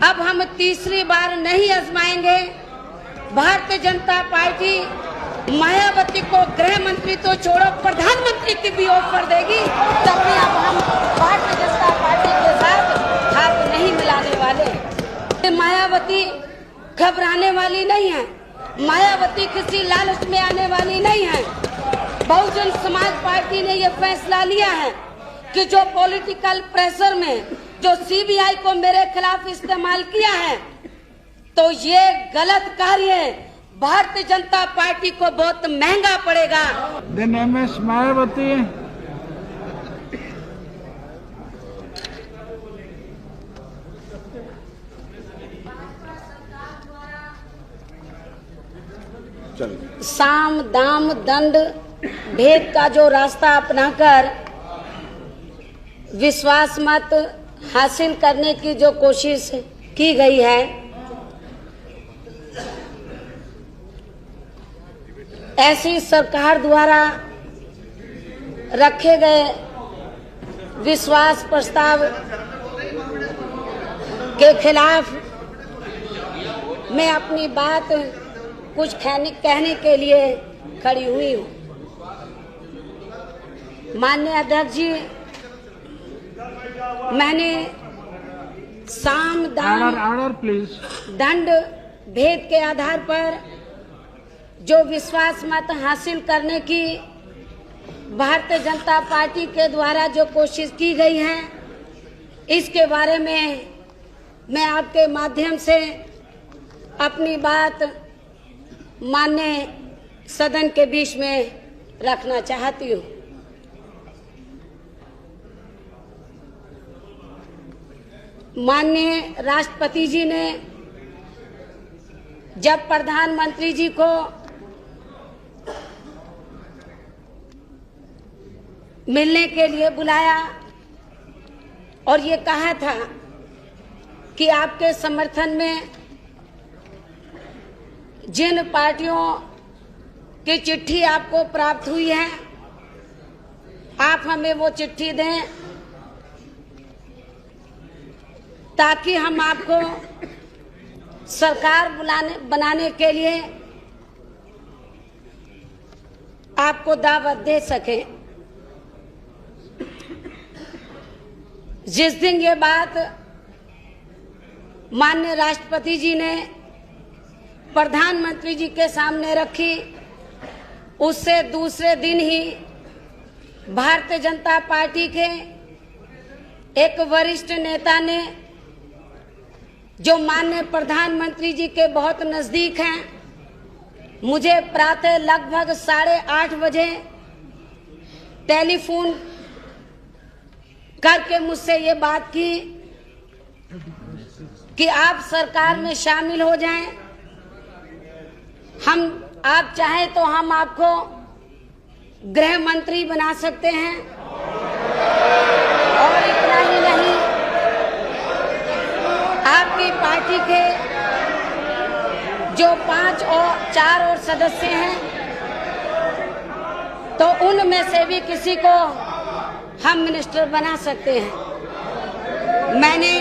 अब हम तीसरी बार नहीं आजमाएंगे। भारतीय जनता पार्टी मायावती को गृह मंत्री तो छोड़ो प्रधानमंत्री की भी ऑफर देगी, तब भी अब हम भारतीय जनता पार्टी के साथ हाथ नहीं मिलाने वाले। मायावती घबराने वाली नहीं है, मायावती किसी लालच में आने वाली नहीं है। बहुजन समाज पार्टी ने यह फैसला लिया है कि जो पॉलिटिकल प्रेशर में जो सीबीआई को मेरे खिलाफ इस्तेमाल किया है, तो ये गलत कार्य भारतीय जनता पार्टी को बहुत महंगा पड़ेगा। The name is Mayawati. साम दाम दंड भेद का जो रास्ता अपनाकर विश्वास मत हासिल करने की जो कोशिश की गई है, ऐसी सरकार द्वारा रखे गए विश्वास प्रस्ताव के खिलाफ मैं अपनी बात कुछ कहने के लिए खड़ी हुई हूँ। माननीय अध्यक्ष जी, मैंने साम दाम दंड भेद के आधार पर जो विश्वास मत हासिल करने की भारतीय जनता पार्टी के द्वारा जो कोशिश की गई है, इसके बारे में मैं आपके माध्यम से अपनी बात माननीय सदन के बीच में रखना चाहती हूँ। माननीय राष्ट्रपति जी ने जब प्रधानमंत्री जी को मिलने के लिए बुलाया और ये कहा था कि आपके समर्थन में जिन पार्टियों की चिट्ठी आपको प्राप्त हुई है, आप हमें वो चिट्ठी दें ताकि हम आपको सरकार बनाने के लिए आपको दावत दे सकें। जिस दिन ये बात माननीय राष्ट्रपति जी ने प्रधानमंत्री जी के सामने रखी, उससे दूसरे दिन ही भारतीय जनता पार्टी के एक वरिष्ठ नेता ने, जो माननीय प्रधानमंत्री जी के बहुत नजदीक हैं, मुझे प्रातः लगभग 8:30 बजे टेलीफोन करके मुझसे ये बात की कि आप सरकार में शामिल हो जाएं, आप चाहें तो हम आपको गृह मंत्री बना सकते हैं। और इतना ही नहीं, आपकी पार्टी के जो 4 और सदस्य हैं, तो उनमें से भी किसी को हम मिनिस्टर बना सकते हैं। मैंने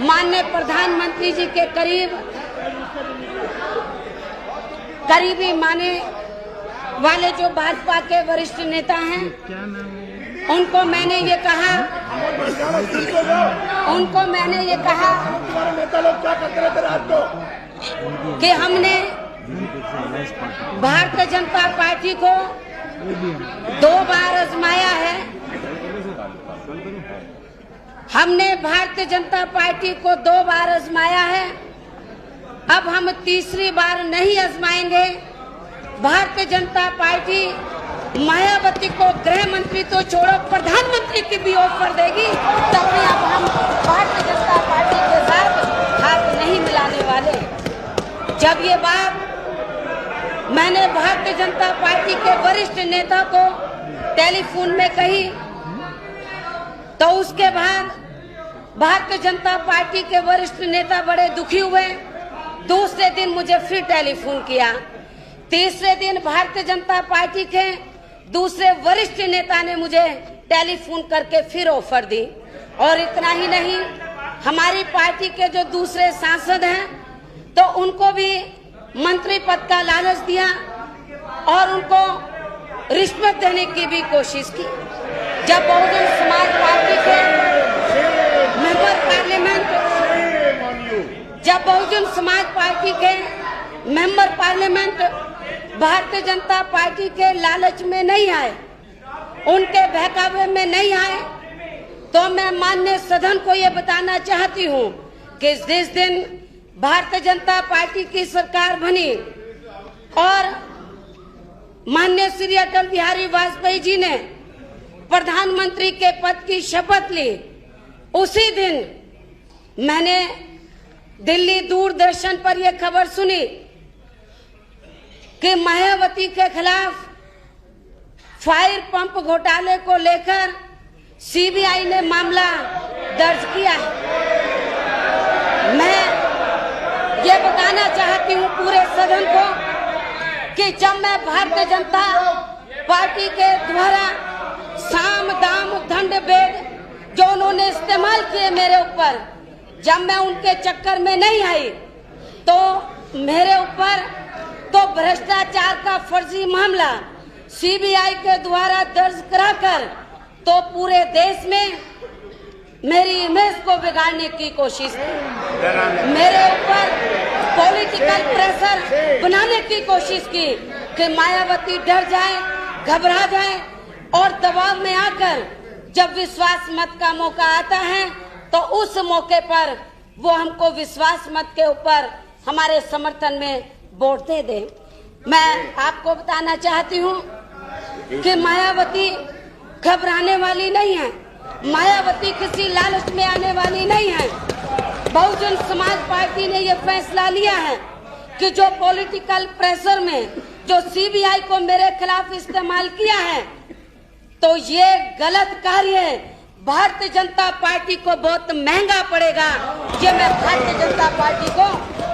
माननीय प्रधानमंत्री जी के करीबी माने वाले जो भाजपा के वरिष्ठ नेता हैं, उनको मैंने ये कहा कि हमने भारतीय जनता पार्टी को 2 बार आजमाया है। हमने भारतीय जनता पार्टी को 2 बार आजमाया है, अब हम तीसरी बार नहीं आजमाएंगे। भारतीय जनता पार्टी मायावती को गृह मंत्री तो छोड़ो प्रधानमंत्री की भी ऑफर देगी, तब भी अब हम भारतीय जनता पार्टी के साथ हाथ नहीं मिलाने वाले। जब ये बात मैंने भारतीय जनता पार्टी के वरिष्ठ नेता को टेलीफोन में कही, तो उसके बाद भारतीय जनता पार्टी के वरिष्ठ नेता बड़े दुखी हुए। दूसरे दिन मुझे फिर टेलीफोन किया। तीसरे दिन भारतीय जनता पार्टी के दूसरे वरिष्ठ नेता ने मुझे टेलीफोन करके फिर ऑफर दी। और इतना ही नहीं, हमारी पार्टी के जो दूसरे सांसद हैं तो उनको भी मंत्री पद का लालच दिया और उनको रिश्वत देने की भी कोशिश की। जब बहुजन समाज पार्टी के member parliament Bharatiya Janata party के लालच में नहीं आए, उनके बहकावे में नहीं आए, तो मैं माननीय सदन को ये बताना चाहती हूँ कि जिस दिन भारतीय जनता पार्टी की सरकार बनी और माननीय श्री अटल बिहारी वाजपेयी जी ने प्रधानमंत्री के पद की शपथ ली, उसी दिन मैंने दिल्ली दूरदर्शन पर यह खबर सुनी कि मायावती के खिलाफ फायर पंप घोटाले को लेकर सीबीआई ने मामला दर्ज किया है। मैं ये बताना चाहती हूँ पूरे सदन को कि जब मैं भारतीय जनता पार्टी के द्वारा साम दाम दंड भेद जो उन्होंने इस्तेमाल किए मेरे ऊपर, जब मैं उनके चक्कर में नहीं आई तो मेरे ऊपर तो भ्रष्टाचार का फर्जी मामला सीबीआई के द्वारा दर्ज कराकर तो पूरे देश में मेरी इमेज को बिगाड़ने की कोशिश की, मेरे ऊपर पॉलिटिकल प्रेशर बनाने की कोशिश की कि मायावती डर जाए, घबरा जाए और दबाव में आकर जब विश्वास मत का मौका आता है तो उस मौके पर वो हमको विश्वास मत के ऊपर हमारे समर्थन में वोट दे दे। मैं आपको बताना चाहती हूँ कि मायावती घबराने वाली नहीं है, मायावती किसी लालच में आने वाली नहीं है। बहुजन समाज पार्टी ने ये फैसला लिया है कि जो पॉलिटिकल प्रेशर में जो सीबीआई को मेरे खिलाफ इस्तेमाल किया है तो ये गलत कार्य है, भारतीय जनता पार्टी को बहुत महंगा पड़ेगा। ये मैं भारतीय जनता पार्टी को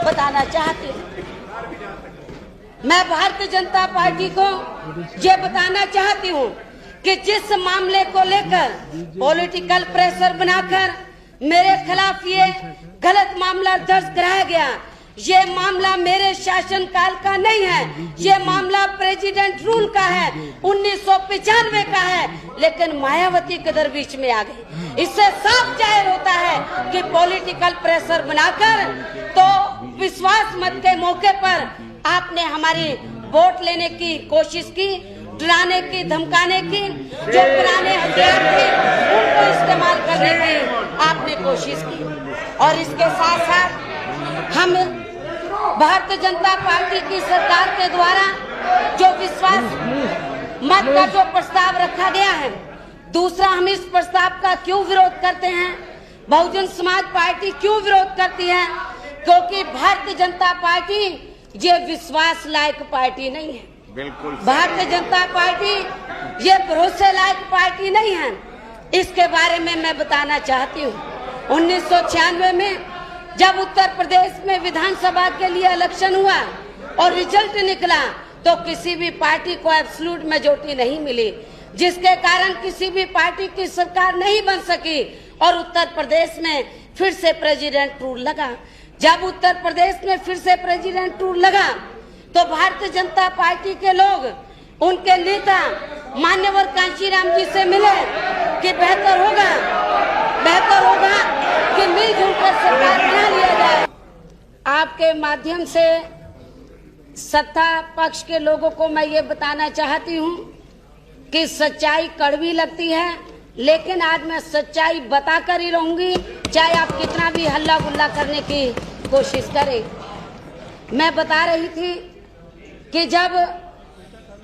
बताना चाहती हूँ। मैं भारतीय जनता पार्टी को ये बताना चाहती हूँ कि जिस मामले को लेकर पॉलिटिकल प्रेशर बनाकर मेरे खिलाफ ये गलत मामला दर्ज कराया गया, ये मामला मेरे शासनकाल का नहीं है, ये मामला प्रेसिडेंट रूल का है, 1995 का है, लेकिन मायावती कदर बीच में आ गई। इससे साफ जाहिर होता है कि पॉलिटिकल प्रेशर बनाकर तो विश्वास मत के मौके पर आपने हमारी वोट लेने की कोशिश की, डराने की, धमकाने की, जो पुराने हथियार थे उनको इस्तेमाल करने की आपने कोशिश की। और इसके साथ साथ हम भारतीय जनता पार्टी की सरकार के द्वारा जो विश्वास मत का जो प्रस्ताव रखा गया है, दूसरा हम इस प्रस्ताव का क्यों विरोध करते हैं, बहुजन समाज पार्टी क्यों विरोध करती है, क्योंकि भारतीय जनता पार्टी ये विश्वास लायक पार्टी नहीं है। बिल्कुल भारतीय जनता पार्टी ये भरोसे लायक पार्टी नहीं है। इसके बारे में मैं बताना चाहती हूँ। 1996 में जब उत्तर प्रदेश में विधानसभा के लिए इलेक्शन हुआ और रिजल्ट निकला तो किसी भी पार्टी को एब्सोल्यूट मेजॉरिटी नहीं मिली, जिसके कारण किसी भी पार्टी की सरकार नहीं बन सकी और उत्तर प्रदेश में फिर से प्रेसिडेंट रूल लगा। जब उत्तर प्रदेश में फिर से प्रेसिडेंट रूल लगा तो भारतीय जनता पार्टी के लोग उनके नेता मान्यवर कांशीराम जी से मिले कि बेहतर होगा कि मिलजुल कर सरकार बना लिया जाए। आपके माध्यम से सत्ता पक्ष के लोगों को मैं ये बताना चाहती हूँ कि सच्चाई कड़वी लगती है, लेकिन आज मैं सच्चाई बताकर ही रहूंगी, चाहे आप कितना भी हल्ला गुल्ला करने की कोशिश करें। मैं बता रही थी कि जब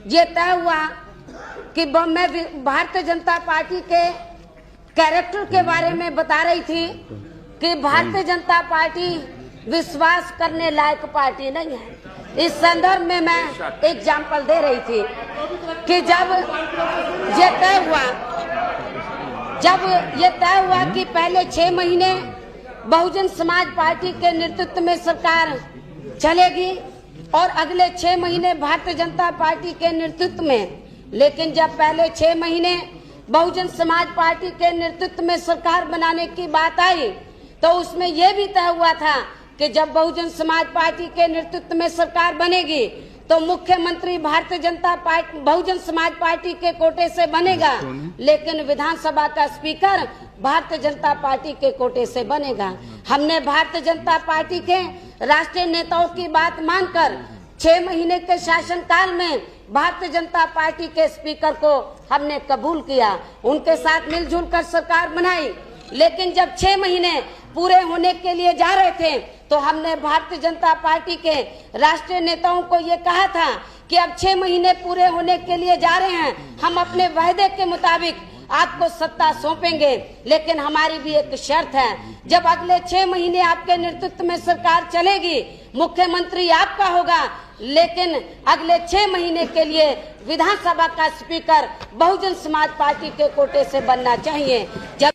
ये तय हुआ कि मैं भारतीय जनता पार्टी के कैरेक्टर के बारे में बता रही थी कि भारतीय जनता पार्टी विश्वास करने लायक पार्टी नहीं है। इस संदर्भ में मैं एग्जाम्पल दे रही थी कि जब ये तय हुआ कि पहले 6 महीने बहुजन समाज पार्टी के नेतृत्व में सरकार चलेगी और अगले 6 महीने भारतीय जनता पार्टी के नेतृत्व में, लेकिन जब पहले 6 महीने बहुजन समाज पार्टी के नेतृत्व में सरकार बनाने की बात आई तो उसमें यह भी तय हुआ था कि जब बहुजन समाज पार्टी के नेतृत्व में सरकार बनेगी तो मुख्यमंत्री भारतीय जनता पार्टी बहुजन समाज पार्टी के कोटे से बनेगा, लेकिन विधानसभा का स्पीकर भारतीय जनता पार्टी के कोटे से बनेगा। हमने भारतीय जनता पार्टी के राष्ट्रीय नेताओं की बात मानकर 6 महीने के शासनकाल में भारतीय जनता पार्टी के स्पीकर को हमने कबूल किया, उनके साथ मिलजुल कर सरकार बनाई। लेकिन जब 6 महीने पूरे होने के लिए जा रहे थे तो हमने भारतीय जनता पार्टी के राष्ट्रीय नेताओं को ये कहा था कि अब 6 महीने पूरे होने के लिए जा रहे हैं, हम अपने वायदे के मुताबिक आपको सत्ता सौंपेंगे, लेकिन हमारी भी एक शर्त है, जब अगले 6 महीने आपके नेतृत्व में सरकार चलेगी, मुख्यमंत्री आपका होगा, लेकिन अगले 6 महीने के लिए विधानसभा का स्पीकर बहुजन समाज पार्टी के कोटे से बनना चाहिए। जब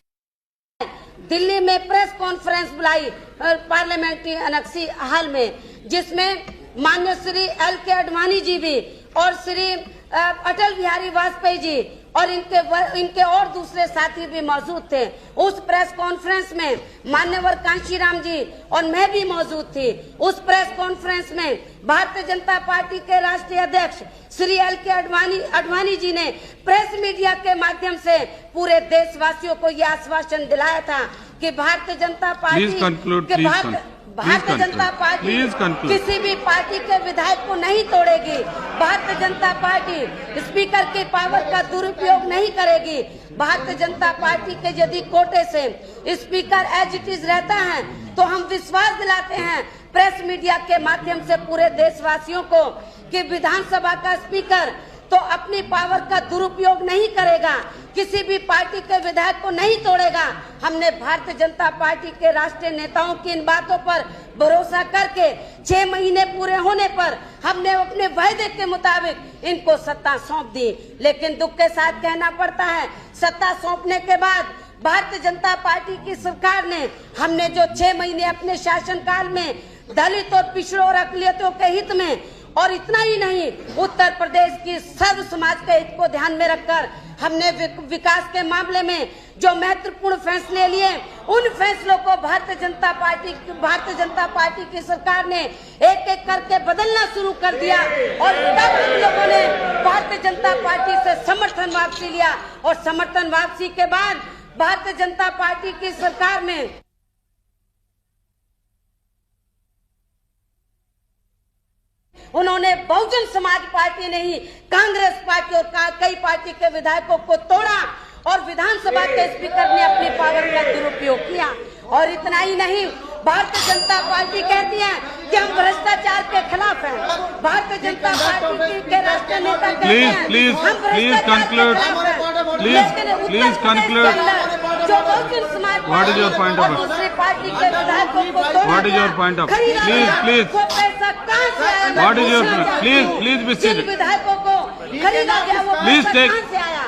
दिल्ली में प्रेस कॉन्फ्रेंस बुलाई पार्लियामेंट्री अनेक्सी हाल में, जिसमें माननीय श्री LK आडवाणी जी भी और श्री अटल बिहारी वाजपेयी जी और इनके और दूसरे साथी भी मौजूद थे। उस प्रेस कॉन्फ्रेंस में मान्यवर कांशीराम जी और मैं भी मौजूद थी। उस प्रेस कॉन्फ्रेंस में भारतीय जनता पार्टी के राष्ट्रीय अध्यक्ष श्री LK आडवाणी जी ने प्रेस मीडिया के माध्यम से पूरे देशवासियों को यह आश्वासन दिलाया था कि भारतीय जनता पार्टी भारतीय जनता पार्टी किसी भी पार्टी के विधायक को नहीं तोड़ेगी, भारतीय जनता पार्टी स्पीकर के पावर का दुरुपयोग नहीं करेगी। भारतीय जनता पार्टी के यदि कोटे से स्पीकर एज इट इज रहता है तो हम विश्वास दिलाते हैं प्रेस मीडिया के माध्यम से पूरे देशवासियों को कि विधानसभा का स्पीकर तो अपनी पावर का दुरुपयोग नहीं करेगा, किसी भी पार्टी के विधायक को नहीं तोड़ेगा। हमने भारतीय जनता पार्टी के राष्ट्रीय नेताओं की इन बातों पर भरोसा करके 6 महीने पूरे होने पर हमने अपने वायदे के मुताबिक इनको सत्ता सौंप दी। लेकिन दुख के साथ कहना पड़ता है, सत्ता सौंपने के बाद भारतीय जनता पार्टी की सरकार ने हमने जो 6 महीने अपने शासनकाल में दलित और पिछड़ों और अकलियतों के हित में, और इतना ही नहीं, उत्तर प्रदेश की सर्व समाज के हित को ध्यान में रखकर हमने विकास के मामले में जो महत्वपूर्ण फैसले लिए, उन फैसलों को भारतीय जनता पार्टी की सरकार ने एक एक करके बदलना शुरू कर दिया। और तब हम लोगों ने भारतीय जनता पार्टी से समर्थन वापसी लिया, और समर्थन वापसी के बाद भारतीय जनता पार्टी की सरकार में उन्होंने बहुजन समाज पार्टी नहीं, कांग्रेस पार्टी और कई पार्टी के विधायकों को तोड़ा और विधानसभा के स्पीकर ने अपनी पावर का दुरुपयोग किया। और इतना ही नहीं, भारतीय जनता पार्टी कहती है कि हम भ्रष्टाचार के खिलाफ हैं। भारतीय जनता पार्टी के राष्ट्रीय नेता कहते हैं हम भ्रष्टाचार के खिलाफ हैं। लेकिन जो बहुजन समाज पार्टी और दूसरी पार्टी के विधायकों को तोड़ा, पैसा कहाँ से आया? Please be seated. विधायकों को खरीदा गया वो पैसा कहाँ से आया?